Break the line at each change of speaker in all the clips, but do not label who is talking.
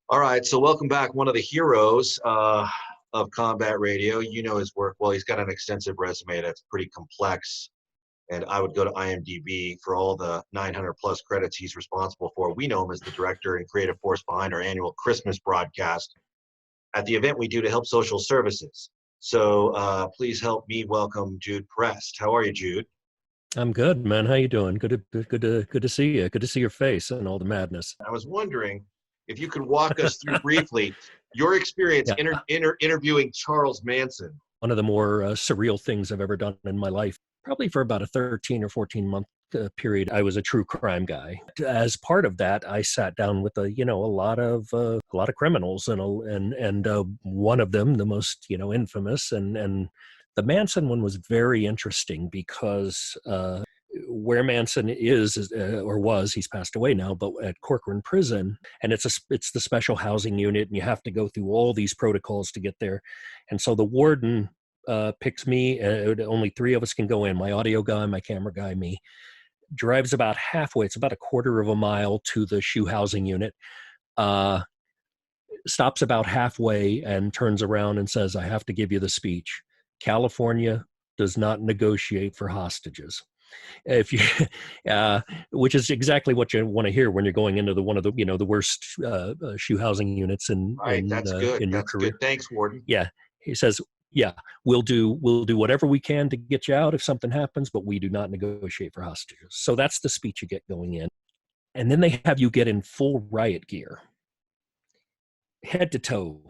All right, so welcome back. One of the heroes of combat radio. You know his work well. He's got an extensive resume that's pretty complex, and I would go to IMDb for all the 900 plus credits he's responsible for. We know him as the director and creative force behind our annual Christmas broadcast at the event we do to help social services. So please help me welcome Jude Prest. How are you, Jude?
I'm good, man. How you doing? Good to see you. Good to see your face and all the madness.
I was wondering if you could walk us through briefly your experience
Yeah.
interviewing Charles Manson.
One of the more surreal things I've ever done in my life. Probably for about a 13 or 14 month period, I was a true crime guy. As part of that, I sat down with a lot of criminals, and one of them, the most infamous, and the Manson one was very interesting because where Manson is or was, he's passed away now, but at Corcoran Prison, and it's the special housing unit, and you have to go through all these protocols to get there. And so the warden picks me. Only three of us can go in: my audio guy, my camera guy, me. Drives about halfway. It's about a quarter of a mile to the shoe housing unit. Stops about halfway and turns around and says, "I have to give you the speech. California does not negotiate for hostages." If you, which is exactly what you want to hear when you're going into one of the the worst shoe housing units in
That's good.
in your
That's
career.
good. Thanks, Warden.
Yeah, he says, "Yeah, we'll do whatever we can to get you out if something happens, but we do not negotiate for hostages." So that's the speech you get going in, and then they have you get in full riot gear, head to toe.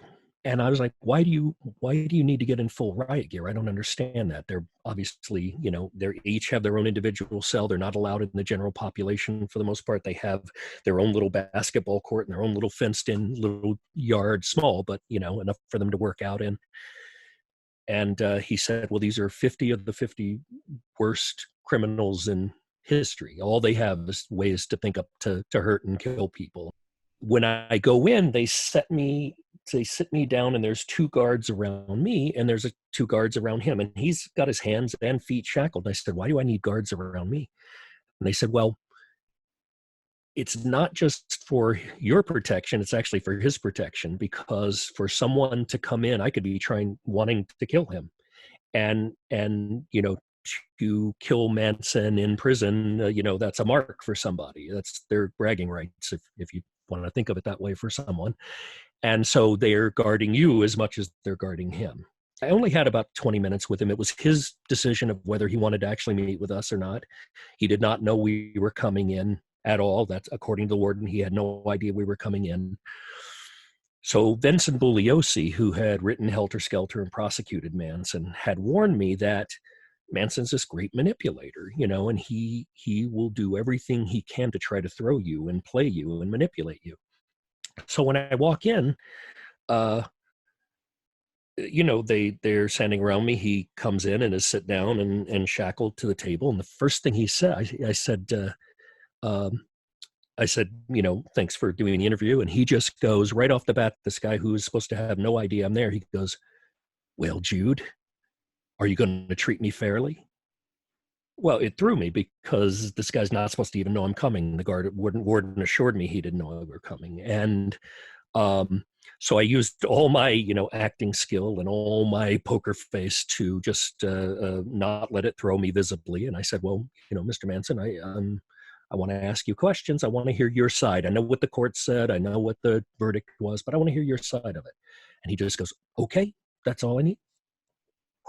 And I was like, why do you need to get in full riot gear? I don't understand that. They're obviously, they each have their own individual cell. They're not allowed in the general population for the most part. They have their own little basketball court and their own little fenced in little yard, small, but, enough for them to work out in. And he said, well, these are 50 of the 50 worst criminals in history. All they have is ways to think up to hurt and kill people. When I go in, they sit me down, and there's two guards around me, and there's two guards around him, and he's got his hands and feet shackled. I said, why do I need guards around me? And they said, well, it's not just for your protection, it's actually for his protection, because for someone to come in, I could be wanting to kill him, and to kill Manson in prison, that's a mark for somebody. That's their bragging rights, if you want to think of it that way, for someone. And so they're guarding you as much as they're guarding him. I only had about 20 minutes with him. It was his decision of whether he wanted to actually meet with us or not. He did not know we were coming in at all. That's according to the warden. He had no idea we were coming in. So Vincent Bugliosi, who had written Helter Skelter and prosecuted Manson, had warned me that Manson's this great manipulator, and he will do everything he can to try to throw you and play you and manipulate you. So when I walk in, they're standing around me. He comes in and is sit down and shackled to the table. And the first thing he said, I said, thanks for doing the interview. And he just goes right off the bat, this guy who is supposed to have no idea I'm there, he goes, well, Jude, are you going to treat me fairly? Well, it threw me because this guy's not supposed to even know I'm coming. The warden assured me he didn't know we were coming. And so I used all my, acting skill and all my poker face to just not let it throw me visibly. And I said, well, Mr. Manson, I want to ask you questions. I want to hear your side. I know what the court said. I know what the verdict was, but I want to hear your side of it. And he just goes, okay, that's all I need.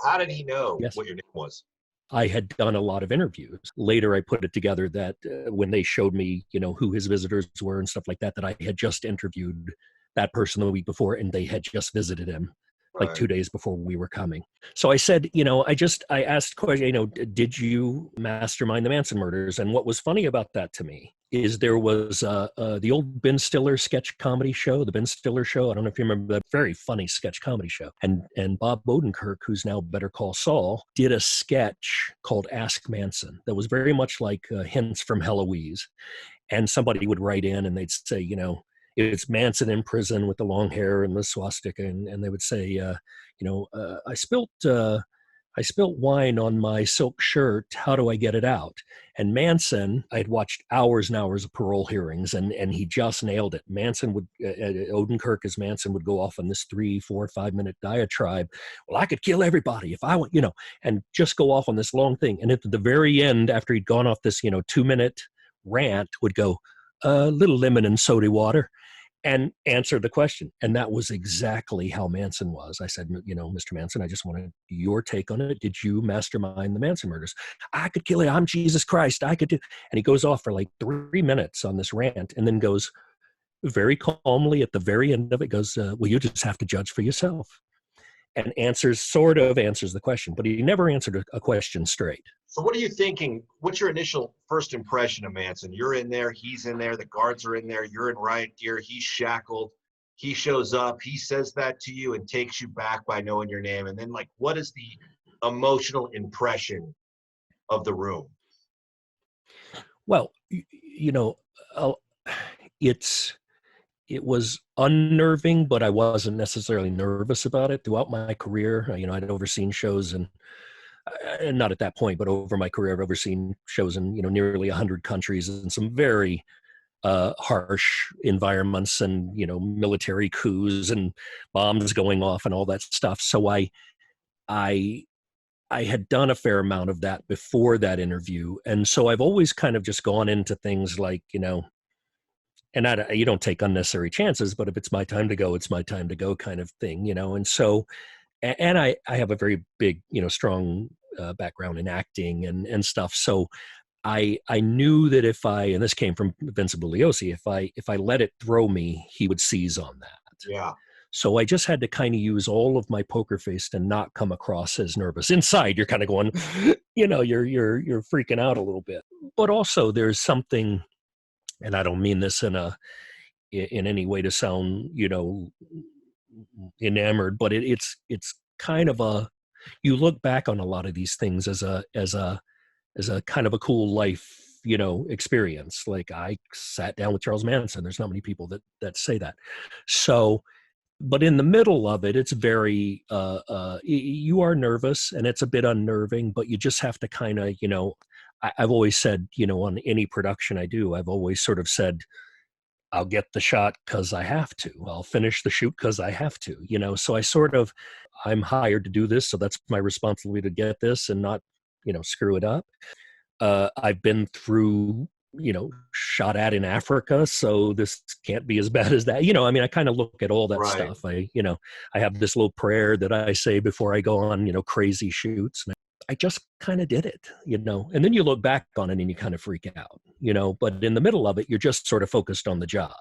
How did he know
Yes.
what your name was?
I had done a lot of interviews. Later, I put it together that when they showed me, who his visitors were and stuff like that, that I had just interviewed that person the week before, and they had just visited him like 2 days before we were coming. So I said, I asked question, did you mastermind the Manson murders? And what was funny about that to me is there was the old Ben Stiller sketch comedy show, the Ben Stiller Show. I don't know if you remember that very funny sketch comedy show. And Bob Odenkirk, who's now Better Call Saul, did a sketch called Ask Manson that was very much like Hints from Heloise. And somebody would write in and they'd say, it's Manson in prison with the long hair and the swastika. And they would say, I spilt I spilt wine on my silk shirt. How do I get it out? And Manson, I'd watched hours and hours of parole hearings, and he just nailed it. Manson would, Odenkirk as Manson would go off on this 3, 4, 5 minute diatribe. Well, I could kill everybody if I want, and just go off on this long thing. And at the very end, after he'd gone off this, 2-minute rant, would go, little lemon and soda water, and answer the question. And that was exactly how Manson was. I said, Mr. Manson, I just wanted your take on it. Did you mastermind the Manson murders? I could kill it. I'm Jesus Christ. I could do. And he goes off for like 3 minutes on this rant, and then goes very calmly at the very end of it, goes, well, you just have to judge for yourself. And sort of answers the question, but he never answered a question straight.
So what are you thinking? What's your initial first impression of Manson? You're in there, he's in there, the guards are in there, you're in riot gear, he's shackled, he shows up, he says that to you and takes you back by knowing your name. And then, like, what is the emotional impression of the room?
Well, it was unnerving, but I wasn't necessarily nervous about it. Throughout my career, I'd overseen shows, and not at that point, but over my career, I've overseen shows in, nearly 100 countries and some very harsh environments, and, military coups and bombs going off and all that stuff. So I had done a fair amount of that before that interview. And so I've always kind of just gone into things like, and you don't take unnecessary chances, but if it's my time to go, it's my time to go kind of thing, and so, and I have a very big, strong background in acting and stuff. So I knew that and this came from Vincent Bugliosi, if I let it throw me, he would seize on that.
Yeah.
So I just had to kind of use all of my poker face to not come across as nervous. Inside, you're kind of going, you're freaking out a little bit. But also there's something, and I don't mean this in any way to sound, enamored, but it's kind of you look back on a lot of these things as a kind of a cool life, experience. Like, I sat down with Charles Manson. There's not many people that say that. So, but in the middle of it, it's very, you are nervous, and it's a bit unnerving, but you just have to kind of, I've always said, on any production I do, I've always sort of said, I'll get the shot because I have to. I'll finish the shoot because I have to, So I'm hired to do this, so that's my responsibility to get this and not, screw it up. I've been through, shot at in Africa, so this can't be as bad as that. I kind of look at all that stuff. I have this little prayer that I say before I go on, crazy shoots. And I just kind of did it, and then you look back on it and you kind of freak out, but in the middle of it, you're just sort of focused on the job.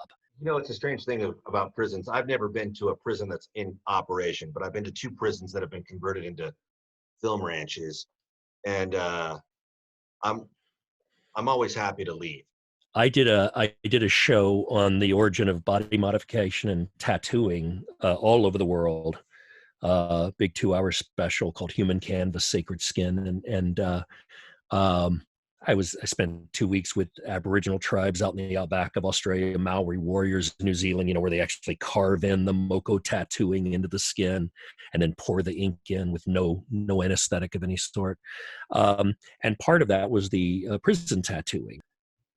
It's a strange thing about prisons. I've never been to a prison that's in operation, but I've been to 2 prisons that have been converted into film ranches. And I'm always happy to leave. I did
a show on the origin of body modification and tattooing all over the world. Big 2-hour special called Human Canvas, Sacred Skin. And I spent 2 weeks with Aboriginal tribes out in the outback of Australia, Maori warriors in New Zealand, where they actually carve in the moko tattooing into the skin and then pour the ink in with no anesthetic of any sort. And part of that was the prison tattooing.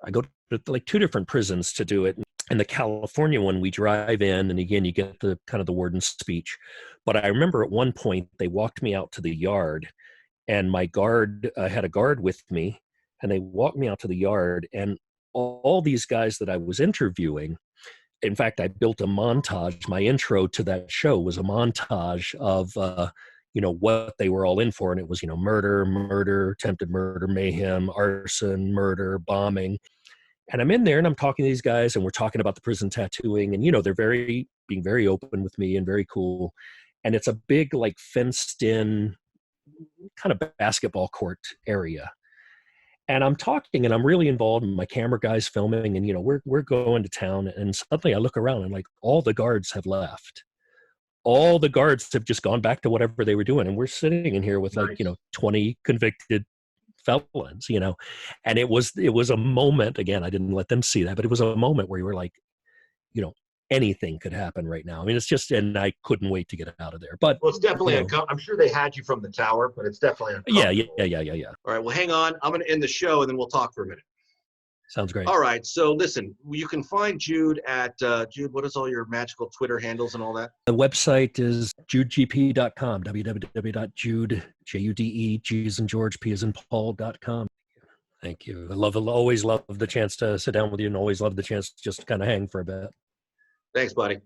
I go to like 2 different prisons to do it. And the California one, we drive in, and again, you get the kind of the warden's speech. But I remember at one point they walked me out to the yard, and my guard had a guard with me, and they walked me out to the yard, and all these guys that I was interviewing, in fact, I built a montage. My intro to that show was a montage of, what they were all in for. And it was, murder, attempted murder, mayhem, arson, murder, bombing. And I'm in there and I'm talking to these guys, and we're talking about the prison tattooing, and, they're being very open with me and very cool. And it's a big, like, fenced in kind of basketball court area. And I'm talking, and I'm really involved, and my camera guy's filming, and, we're going to town. And suddenly I look around, and like, all the guards have left. All the guards have just gone back to whatever they were doing. And we're sitting in here with like, 20 convicted felons, and it was a moment. Again, I didn't let them see that, but it was a moment where you were like, anything could happen right now. I mean, it's just, and I couldn't wait to get out of there. But
Well, it's definitely
you know,
I'm sure they had you from the tower, but it's definitely uncomfortable.
yeah.
All right, well, hang on. I'm going to end the show, and then we'll talk for a minute.
Sounds great.
All right, so listen, you can find Jude at, Jude, what is all your magical Twitter handles and all that?
The website is judegp.com, www.jude, J-U-D-E, G as in George, P as in Paul.com. Thank you. Always love the chance to sit down with you, and always love the chance to just kind of hang for a bit.
Thanks, buddy.